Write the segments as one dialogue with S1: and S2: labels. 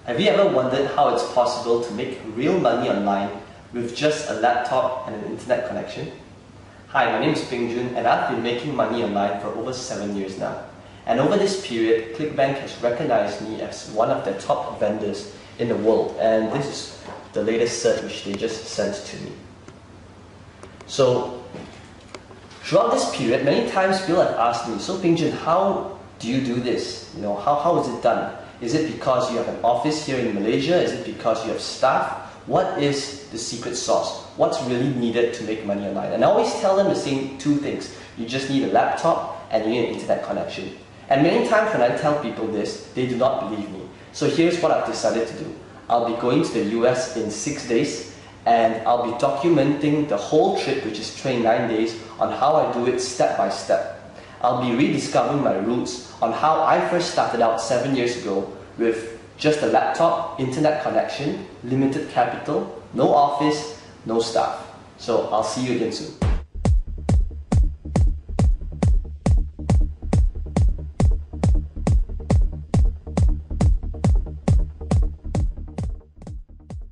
S1: Have you ever wondered how it's possible to make real money online with just a laptop and an internet connection? Hi, my name is Ping Jun and I've been making money online for over 7 years now. And over this period, CLICBank has recognized me as one of their top vendors in the world, and this is the latest cert which they just sent to me. So, throughout this period, many times people have asked me, so Ping Jun, how do you do this? How is it done? Is it because you have an office here in Malaysia? Is it because you have staff? What is the secret sauce? What's really needed to make money online? And I always tell them the same two things. You just need a laptop and you need an internet connection. And many times when I tell people this, they do not believe me. So here's what I've decided to do. I'll be going to the US in 6 days, and I'll be documenting the whole trip, which is 29 days, on how I do it step by step. I'll be rediscovering my roots on how I first started out 7 years ago with just a laptop, internet connection, limited capital, no office, no staff. So I'll see you again soon.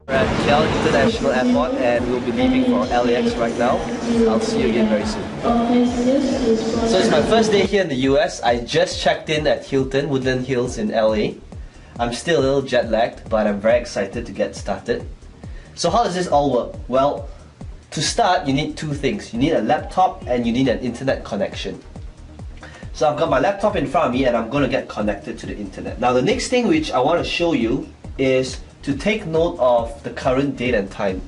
S1: We're at KL International Airport and we'll be leaving for LAX right now. I'll see you again very soon. So it's my first day here in the US. I just checked in at Hilton, Woodland Hills in LA. I'm still a little jet lagged, but I'm very excited to get started. So how does this all work? Well, to start you need two things. You need a laptop and you need an internet connection. So I've got my laptop in front of me and I'm going to get connected to the internet. Now the next thing which I want to show you is to take note of the current date and time.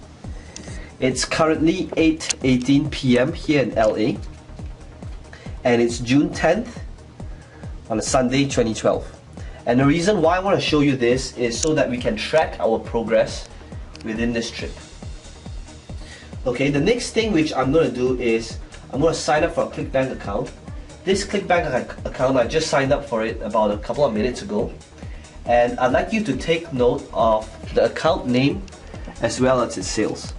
S1: It's currently 8:18 p.m. here in LA, and it's June 10th on a Sunday 2012. And the reason why I want to show you this is so that we can track our progress within this trip. Okay, the next thing which I'm going to do is I'm going to sign up for a CLICBank account. This CLICBank account, I just signed up for it about a couple of minutes ago. And I'd like you to take note of the account name as well as its sales.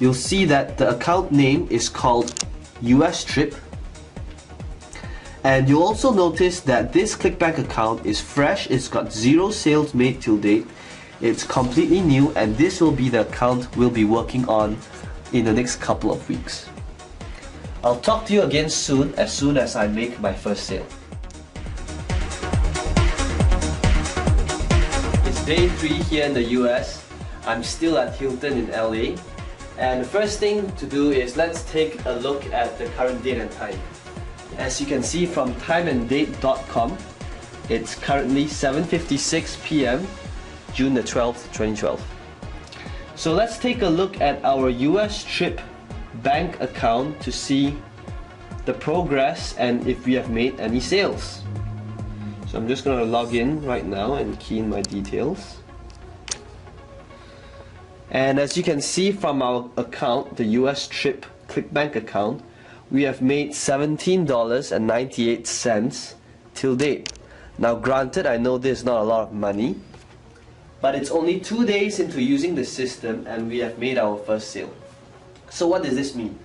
S1: You'll see that the account name is called US Trip. And you'll also notice that this CLICBank account is fresh. It's got 0 sales made till date. It's completely new, and this will be the account we'll be working on in the next couple of weeks. I'll talk to you again soon as I make my first sale. It's day 3 here in the US. I'm still at Hilton in LA. And the first thing to do is let's take a look at the current date and time. As you can see from timeanddate.com, it's currently 7:56 p.m. June the 12th, 2012. So let's take a look at our US Trip bank account to see the progress and if we have made any sales. So I'm just going to log in right now and key in my details. And as you can see from our account, the US Trip CLICBank account, we have made $17.98 till date. Now granted, I know this is not a lot of money, but it's only 2 days into using the system and we have made our first sale. So what does this mean?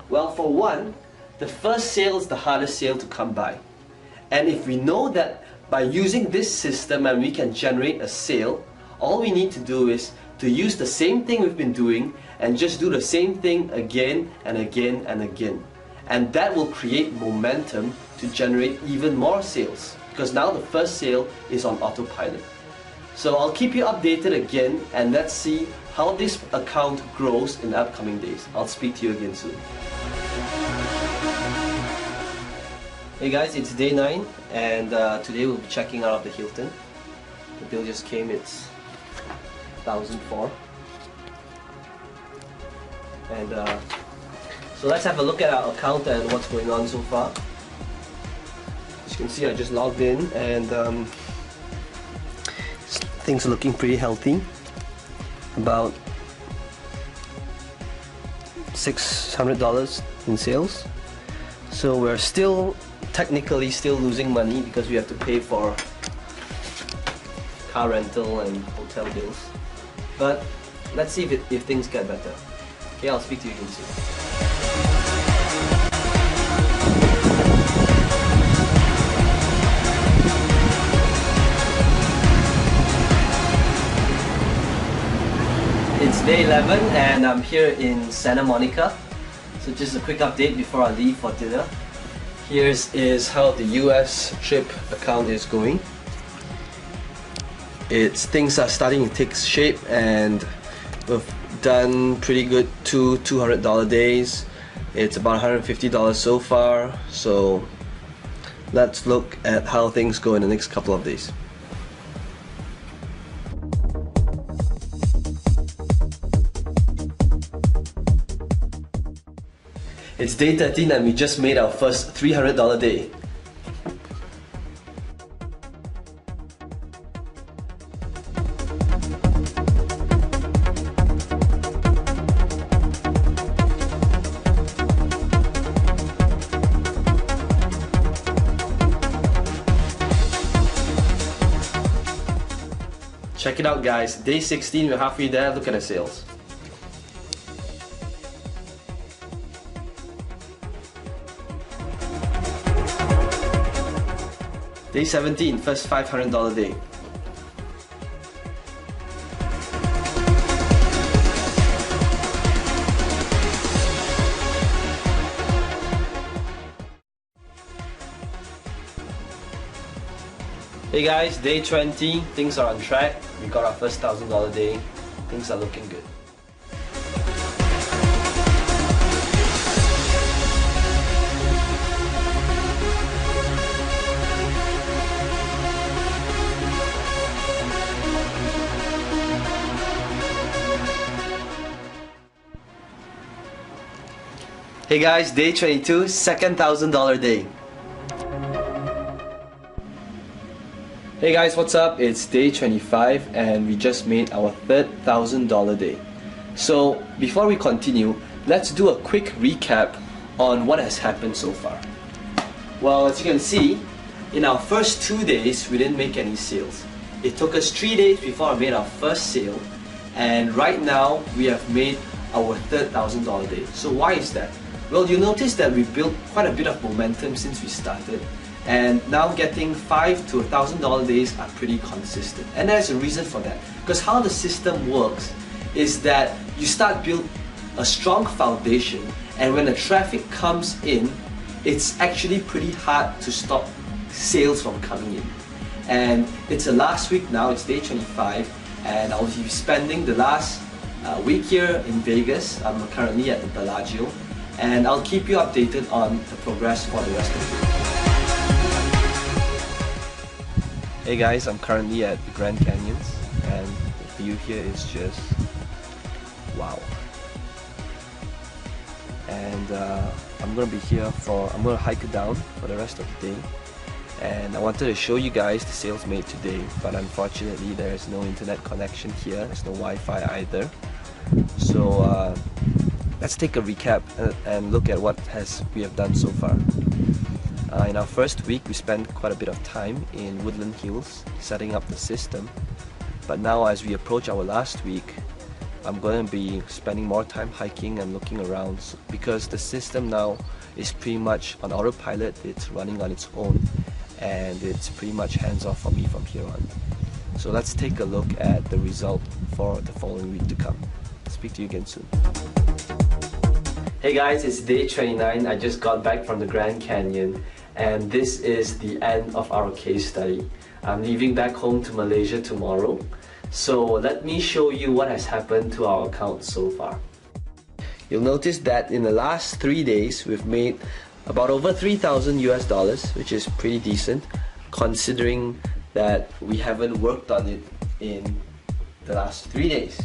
S1: Well, for one, the first sale is the hardest sale to come by. And if we know that by using this system and we can generate a sale, all we need to do is to use the same thing we've been doing and just do the same thing again and again and again. And that will create momentum to generate even more sales, because now the first sale is on autopilot. So I'll keep you updated again, and let's see how this account grows in the upcoming days. I'll speak to you again soon. Hey guys, it's day 9 and today we'll be checking out of the Hilton. The bill just came, it's 1,004. And so let's have a look at our account and what's going on so far. As you can see, I just logged in and things are looking pretty healthy. About $600 in sales. So we're technically still losing money because we have to pay for car rental and hotel bills. But let's see if things get better. Okay, I'll speak to you again soon. It's day 11 and I'm here in Santa Monica. So just a quick update before I leave for dinner. Here's how the US trip account is going. Things are starting to take shape and we've done pretty good two $200 days. It's about $150 so far. So let's look at how things go in the next couple of days. It's day 13 and we just made our first $300 day. Check it out guys, day 16, we're halfway there, look at the sales. Day 17, first $500 day. Hey guys, day 20, things are on track. We got our first $1,000 day. Things are looking good. Hey guys, day 22, second $1,000 day. Hey guys, what's up? It's day 25 and we just made our third $1,000 day. So before we continue, let's do a quick recap on what has happened so far. Well, as you can see, in our first 2 days, we didn't make any sales. It took us 3 days before I made our first sale, and right now we have made our third $1,000 day. So why is that? Well, you notice that we built quite a bit of momentum since we started, and now getting $5 to $1,000 days are pretty consistent. And there's a reason for that. Because how the system works is that you start build a strong foundation, and when the traffic comes in, it's actually pretty hard to stop sales from coming in. And it's the last week now, it's day 25, and I'll be spending the last week here in Vegas. I'm currently at the Bellagio, and I'll keep you updated on the progress for the rest of the week. Hey guys, I'm currently at the Grand Canyons and the view here is just wow. And I'm gonna be here I'm gonna hike it down for the rest of the day. And I wanted to show you guys the sales made today, but unfortunately there is no internet connection here, there's no Wi-Fi either. So let's take a recap and look at what we have done so far. In our first week, we spent quite a bit of time in Woodland Hills setting up the system. But now as we approach our last week, I'm going to be spending more time hiking and looking around because the system now is pretty much on autopilot, it's running on its own, and it's pretty much hands-off for me from here on. So let's take a look at the result for the following week to come. Speak to you again soon. Hey guys, it's day 29. I just got back from the Grand Canyon and this is the end of our case study. I'm leaving back home to Malaysia tomorrow. So let me show you what has happened to our account so far. You'll notice that in the last 3 days we've made about over 3,000 US dollars, which is pretty decent considering that we haven't worked on it in the last 3 days.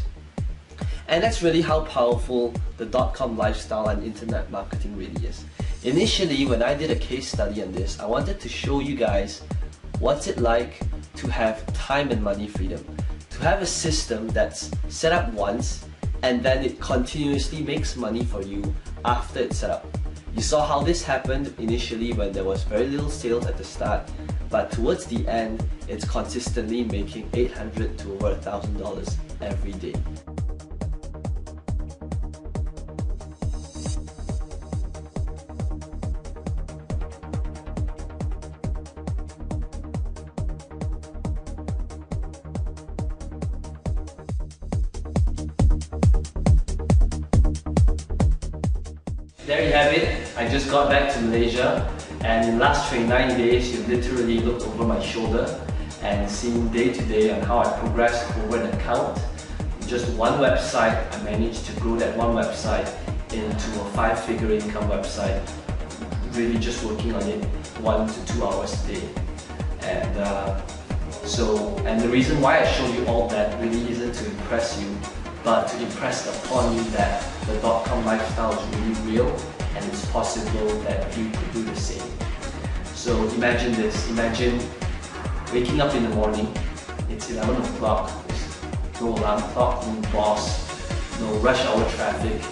S1: And that's really how powerful the .com lifestyle and internet marketing really is. Initially, when I did a case study on this, I wanted to show you guys what's it like to have time and money freedom. To have a system that's set up once and then it continuously makes money for you after it's set up. You saw how this happened initially when there was very little sales at the start, but towards the end, it's consistently making $800 to over $1,000 every day. There you have it. I just got back to Malaysia, and in the last 29 days, you've literally looked over my shoulder and seen day to day on how I progressed over an account. Just one website, I managed to grow that one website into a 5-figure income website, really just working on it 1 to 2 hours a day. And the reason why I show you all that really isn't to impress you, but to impress upon you that the .com lifestyle is really real and it's possible that you could do the same. So imagine this, imagine waking up in the morning, it's 11 o'clock, there's no alarm clock, no boss, no rush hour traffic,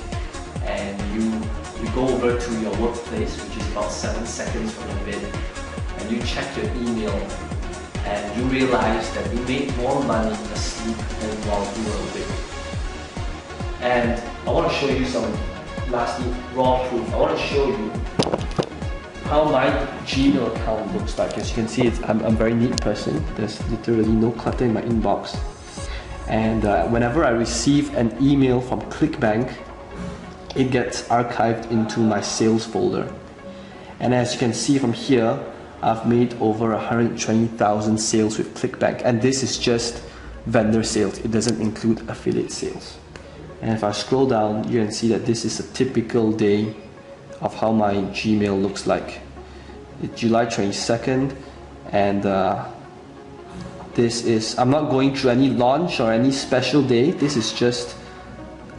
S1: and you go over to your workplace, which is about 7 seconds from your bed, and you check your email, and you realize that you made more money asleep than while you were awake. And I want to show you some lastly raw proof. I want to show you how my Gmail account looks like. As you can see, I'm a very neat person. There's literally no clutter in my inbox. And whenever I receive an email from ClickBank, it gets archived into my sales folder. And as you can see from here, I've made over 120,000 sales with ClickBank, and this is just vendor sales. It doesn't include affiliate sales. And if I scroll down, you can see that this is a typical day of how my Gmail looks like. It's July 22nd, and this is, I'm not going through any launch or any special day. This is just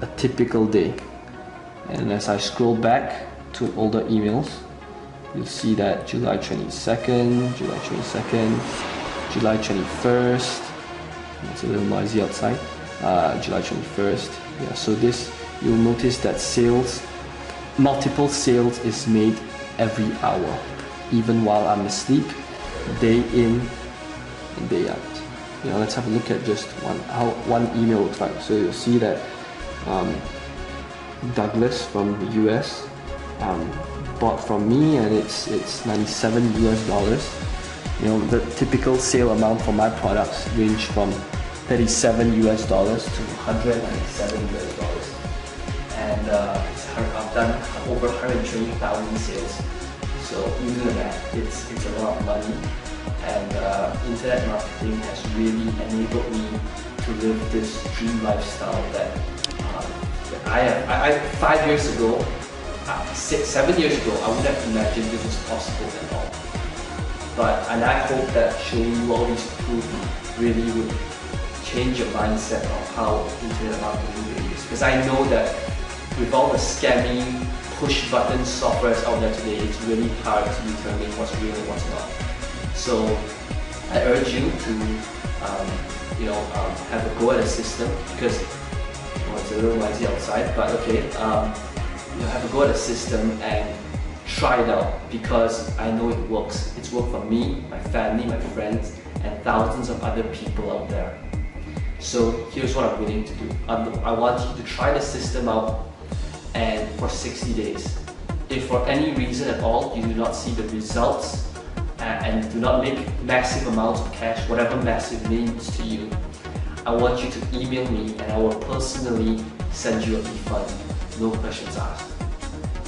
S1: a typical day. And as I scroll back to older emails, you'll see that July 22nd, July 22nd, July 21st, it's a little noisy outside, July 21st, yeah, so this, you'll notice that sales, multiple sales is made every hour, even while I'm asleep, day in and day out. You know, let's have a look at just how one email looks like. So you'll see that Douglas from the US bought from me, and it's $97 US. You know, the typical sale amount for my products range from $37 US to $197 US. And I've done over 120,000 sales. So you do that, it's a lot of money. And internet marketing has really enabled me to live this dream lifestyle that I 5 years ago, 7 years ago, I wouldn't have imagined this was possible at all. And I hope that showing you all these proof really would change your mindset of how internet marketing really is. Because I know that with all the scammy push button softwares out there today, it's really hard to determine what's real and what's not. So I urge you to have a go at a system, because it's a little noisy outside, but okay, have a go at a system and try it out, because I know it works. It's worked for me, my family, my friends, and thousands of other people out there. So here's what I'm willing to do. I want you to try the system out, and for 60 days. If for any reason at all you do not see the results and do not make massive amounts of cash, whatever massive means to you, I want you to email me and I will personally send you a refund, no questions asked.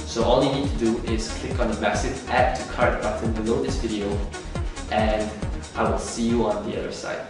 S1: So all you need to do is click on the massive add to cart button below this video, and I will see you on the other side.